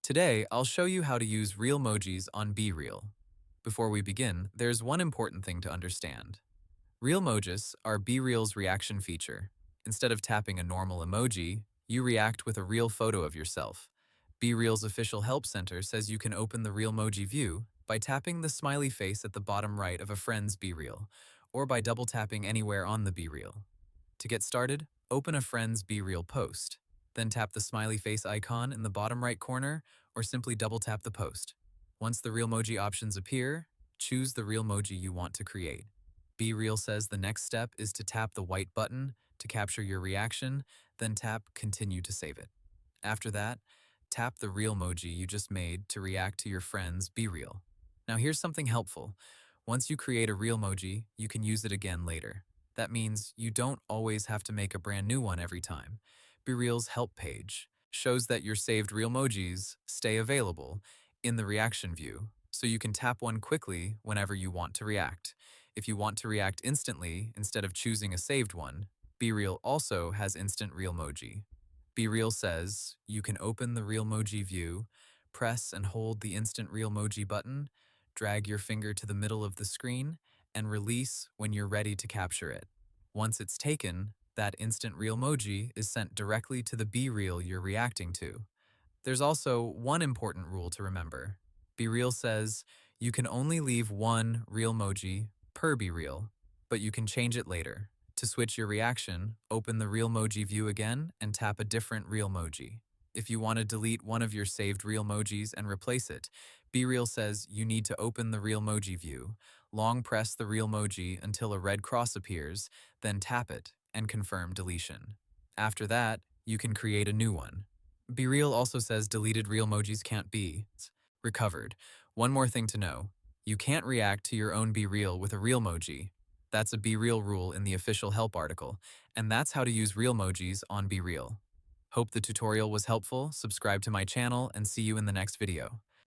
Today, I'll show you how to use Realmojis on Bereal. Before we begin, there's one important thing to understand. Realmojis are Bereal's reaction feature. Instead of tapping a normal emoji, you react with a real photo of yourself. Bereal's official help center says you can open the Realmoji view by tapping the smiley face at the bottom right of a friend's Bereal, or by double tapping anywhere on the Bereal. To get started, open a friend's Bereal post. Then tap the smiley face icon in the bottom right corner, or simply double tap the post. Once the Realmoji options appear, choose the Realmoji you want to create. Bereal says the next step is to tap the white button to capture your reaction, then tap Continue to save it. After that, tap the Realmoji you just made to react to your friend's Bereal. Now here's something helpful. Once you create a Realmoji, you can use it again later. That means you don't always have to make a brand new one every time. Bereal's help page shows that your saved Realmojis stay available in the reaction view, so you can tap one quickly whenever you want to react. If you want to react instantly instead of choosing a saved one, Bereal also has Instant RealMoji. Bereal says you can open the Realmoji view, press and hold the Instant RealMoji button, drag your finger to the middle of the screen, and release when you're ready to capture it. Once it's taken, that Instant RealMoji is sent directly to the Bereal you're reacting to. There's also one important rule to remember. Bereal says you can only leave one Realmoji per Bereal, but you can change it later. To switch your reaction, open the Realmoji view again and tap a different Realmoji. If you want to delete one of your saved Realmojis and replace it, Bereal says you need to open the Realmoji view, long press the Realmoji until a red cross appears, then tap it and confirm deletion. After that, you can create a new one. Bereal also says deleted Realmojis can't be recovered. One more thing to know. You can't react to your own Bereal with a Realmoji. That's a Bereal rule in the official help article, and that's how to use Realmojis on Bereal. Hope the tutorial was helpful, subscribe to my channel, and see you in the next video.